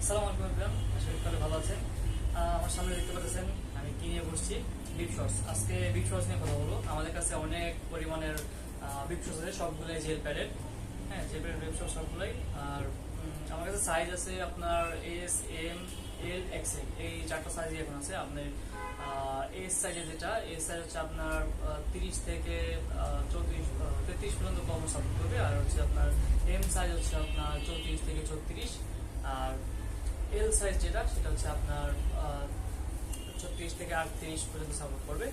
আসসালামু আলাইকুম এভরিওয়ান, আশা করি সবাই ভালো আছেন। আমার সামনে দেখতে পাচ্ছেন আমি কি নিয়ে বসছি, বিগ শর্টস। আজকে বিগ শর্টস নিয়ে কথা বলবো। আমাদের কাছে অনেক পরিমাণের বিগ শর্টস আছে, সবগুলোই জেল প্যাডেড। হ্যাঁ, জেল প্যাডেড বিগ শর্টস সবগুলোই। আর আমার কাছে সাইজ আছে আপনার এস, এম, এল, এক্সেল, এই চারটা সাইজই এখন আছে। আপনার এস সাইজে যেটা, এস সাইজ হচ্ছে আপনার 30 থেকে 33 পর্যন্ত কম সাপোর্ট করবে। আর হচ্ছে আপনার এম সাইজ হচ্ছে আপনার 34 থেকে 36। আর এল সাইজ যেটা, সেটা হচ্ছে আপনার 36 থেকে 38 পর্যন্ত সাপোর্ট করবে,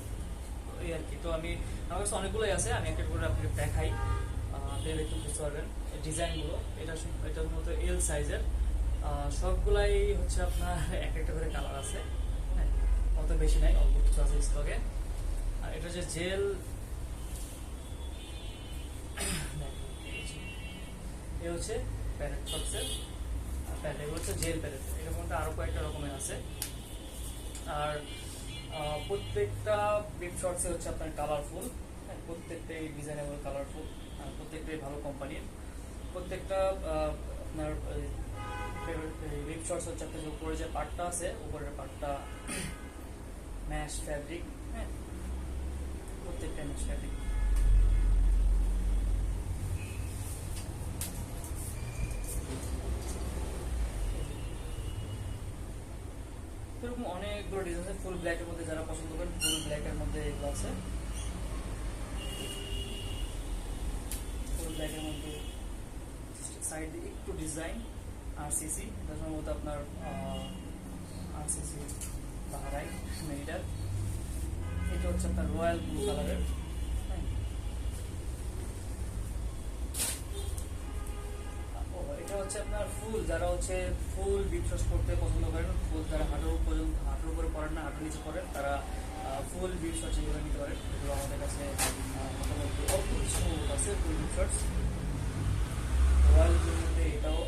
এই আর কি। তো আমার কাছে অনেকগুলোই আছে, আমি একটা করে আপনাকে দেখাই, দেখে বুঝতে পারবেন ডিজাইনগুলো। এটার মতো এল সাইজের সবগুলাই হচ্ছে আপনার একটা করে কালার আছে। হ্যাঁ, অত বেশি নাই, অল্প কিছু আছে স্টকে। আর এটা যে জেল, এ হচ্ছে প্যারেট শর্টসের প্যারেট, এগুলো হচ্ছে জেল প্যারেট। এটার মধ্যে আরো কয়েকটা রকমের আছে। আর প্রত্যেকটা বিগ শর্টসে হচ্ছে আপনার কালারফুল। হ্যাঁ, প্রত্যেকটাই ডিজাইনেবল, কালারফুল, প্রত্যেকটাই ভালো কোম্পানির। প্রত্যেকটা আপনার বিগ শর্টস হচ্ছে আপনার উপরে যে পার্টটা আছে, উপরের পার্টটা ম্যাশ ফ্যাব্রিক। হ্যাঁ, প্রত্যেকটা ম্যাশ ফ্যাব্রিক। এরকম অনেকগুলো ডিজাইন আছে। ফুল ব্ল্যাকের মধ্যে যারা পছন্দ করেন, ফুল ব্ল্যাকের মধ্যে এগুলো আছে। ফুল ব্ল্যাকের মধ্যে সাইড দিয়ে একটু ডিজাইন আরসিসি, এটা সম্ভবত আপনার আরসিসি বাহারাই মেরিটার। এটা হচ্ছে আপনার রয়্যাল ব্লু কালারের। এটা হচ্ছে আপনার ফুল, যারা হচ্ছে ফুল বিগ শর্টস পড়তে পছন্দ করেন, ফুল যারা হাঁটুর উপরে পড়েন না, হাঁটুর নিচে পড়েন, তারা ফুল বিগ শর্টস এগুলো নিতে পারেন। এগুলো আমাদের কাছে মোটামুটি অল্প কিছু আছে ফুল বিগ শর্টস। রয়্যাল ব্লুর মধ্যে এটাও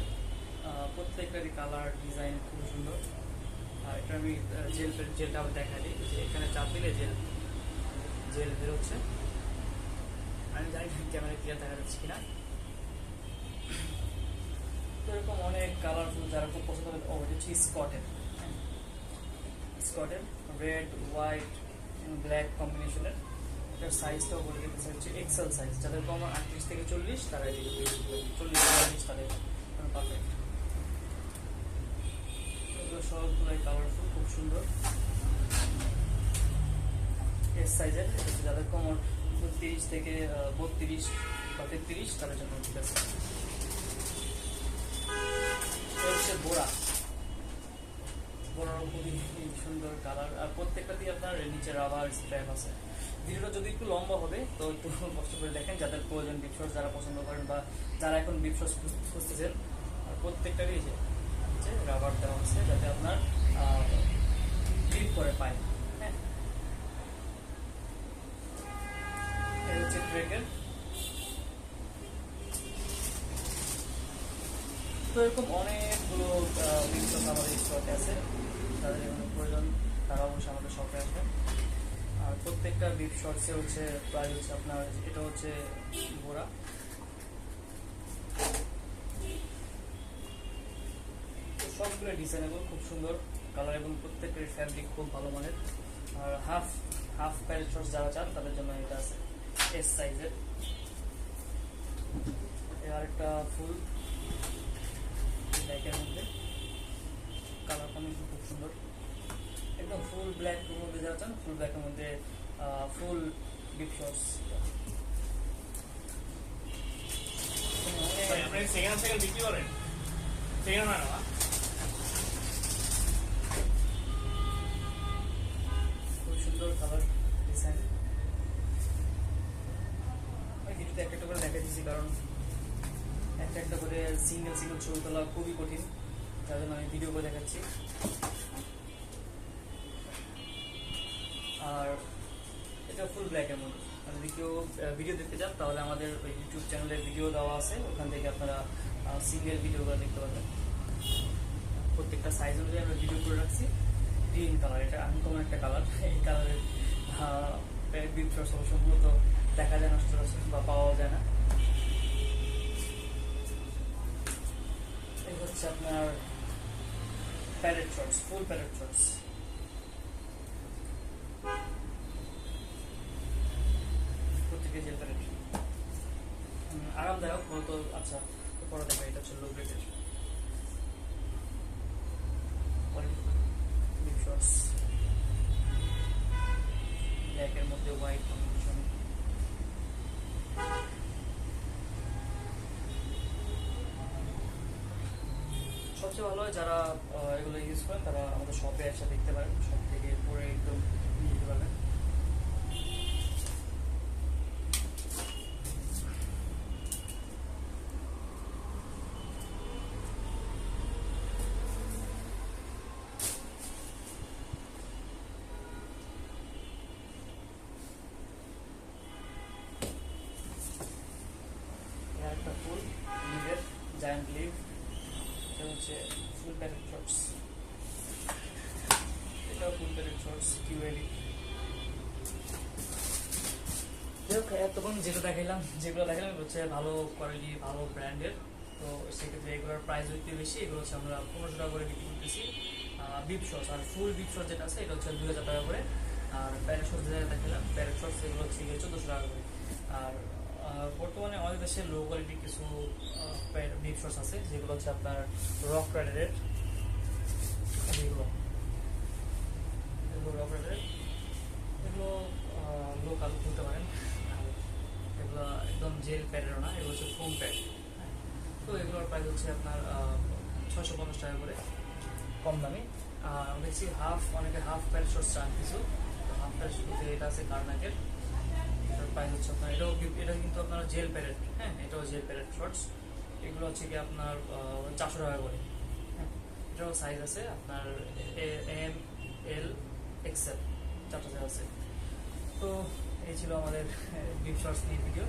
প্রত্যেকটারই কালার ডিজাইন খুব সুন্দর। আর এটা আমি জেলটা দেখা দিই, যে এখানে চাপ দিলে জেল বেরোচ্ছে। আমি জানি না ক্যামেরা ক্লিয়ার দেখা যাচ্ছে কিনা। এরকম অনেক কালারফুল যারা খুব পছন্দ করেন। ও, এটা হচ্ছে স্কটের রেড, হোয়াইট, ব্ল্যাক কম্বিনেশনের। এটার সাইজটাও বলে দিতে হচ্ছে এক্সেল সাইজ। যাদের কম 38 থেকে 40, তারা 40-42 তাদের পারফেক্ট। এগুলো সবগুলোই কালারফুল, খুব সুন্দর। এস সাইজের, যাদের কম 30 থেকে 32 বা 33, তাদের জন্য ঠিক আছে। বোরারও খুবই সুন্দর কালার। আর প্রত্যেকটাতেই আপনার নিচে রাবার স্ট্র্যাপ আছে। ভিডিওটা যদি একটু লম্বা হবে তো একটু কষ্ট করে দেখেন, যাদের প্রয়োজন বিগ শর্টস, যারা পছন্দ করেন বা যারা এখন বিগ শর্টস খুঁজতেছেন। আর প্রত্যেকটারই যে রাবার দেওয়া আছে, যাতে আপনার গ্রিপ করে পায়। হ্যাঁ, এটা হচ্ছে ট্রেকের। তো এরকম অনেকগুলো বিগ শর্টস আমাদের স্টকে আছে। যাদের এগুলো প্রয়োজন তারা অবশ্যই আমাদের শপে আসবেন। আর প্রত্যেকটা বিগ শর্টসে হচ্ছে প্রাইস হচ্ছে আপনার, এটা হচ্ছে বোরা। সবগুলো ডিজাইনেবল, খুব সুন্দর কালার, এবং প্রত্যেকটার ফ্যাব্রিক খুব ভালো মানের। আর হাফ প্যারেট শর্টস যারা চান, তাদের জন্য এটা আছে এস সাইজের। আরেকটা ফুল ব্ল্যাকের মধ্যে, কালার কম্বিনেশন খুব সুন্দর। একদম ফুল ব্ল্যাকের মধ্যে যারা চান, ফুল ব্ল্যাকের মধ্যে ফুল বিগ শর্টস। বিক্রি করেন সেকেন্ড হয় না? খুব সুন্দর কালার ডিজাইন। আমি ভিডিওতে একটা করে দেখা দিচ্ছি, কারণ একটা করে সিঙ্গেল ছবি তোলা খুবই কঠিন, যার জন্য আমি ভিডিও করে দেখাচ্ছি। আর এটা ফুল ব্ল্যাকের মধ্যে। আর যদি কেউ ভিডিও দেখতে চান, তাহলে আমাদের ইউটিউব চ্যানেলের ভিডিও দেওয়া আছে, ওখান থেকে আপনারা সিঙ্গেল ভিডিওগুলো দেখতে পাবেন। প্রত্যেকটা সাইজ অনুযায়ী আমরা ভিডিও করে রাখছি। গ্রিন কালার, এটা আনকমন একটা কালার। এই কালারের বিগ শর্টস সম্ভবত দেখা যায় না সচরাচর, বা পাওয়া যায় না। এই হচ্ছে আপনার প্যারেট শর্টস, ফুল প্যারেট শর্টস। প্রত্যেকে জেল প্যারেট আরামদায়ক বলতো। আচ্ছা, পরে দেখো এটা হচ্ছে লো গ্রেডের বিগ শর্টস, ব্ল্যাকের মধ্যে হোয়াইট কম্বিনেশন। সবচেয়ে ভালো হয় যারা এগুলো ইউজ করেন তারা আমাদের শপে এসে দেখতে পারেন, শপ থেকে পরে একদম নিতে পারবেন। একটা ফুল লিভের জায়ান্ট লিভ, এটা হচ্ছে ফুল প্যারেট শর্টস, এটাও ফুল প্যারেট শর্টস কিউএলি। তখন যেগুলো দেখাইলাম হচ্ছে ভালো কোয়ালিটি, ভালো ব্র্যান্ডের। তো সেক্ষেত্রে এগুলোর প্রাইস একটু বেশি, এগুলো হচ্ছে আমরা 1500 টাকা করে বিক্রি করতেছি বিপ শর্টস। আর ফুল বিপ শর্টস যেটা আছে এটা হচ্ছে 2000 টাকা করে। আর প্যারেট শর্টস যেটা দেখালাম প্যারেট শর্টস এগুলো হচ্ছে 1400 টাকা করে। আর বর্তমানে আমাদের দেশে লো কোয়ালিটির কিছু বিপ শর্টস আছে যেগুলো হচ্ছে আপনার রক রাইডারের, যেগুলো রক রাইডারের, এগুলো লোকাল বলতে পারেন। আর এগুলো একদম জেল প্যাডেরও না, এগুলো হচ্ছে ফোম প্যাড। তো এগুলোর প্রাইস হচ্ছে আপনার 650 টাকা করে, কম দামি। আর দেখছি অনেকে হাফ প্যাড শর্টস চান কিছু, তো হাফ প্যাড এটা আছে কার্নাকের, এটার প্রাইস হচ্ছে আপনার এটা কিন্তু আপনার জেল প্যারেট, হ্যাঁ এটাও জেল প্যারেট শর্টস। এগুলো হচ্ছে কি আপনার 400 টাকা করে। হ্যাঁ, এটাও সাইজ আছে আপনার এম, এল, এক্সেল, 4টা সাইজ আছে। তো এই ছিল আমাদের বিপ শর্টস নিয়ে ভিডিও।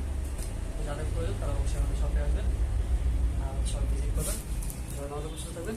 যাদের প্রয়োজন তারা অবশ্যই আমাদের শপে আসবেন, সব ভিজিট করবেন। ভালো সুস্থ থাকবেন।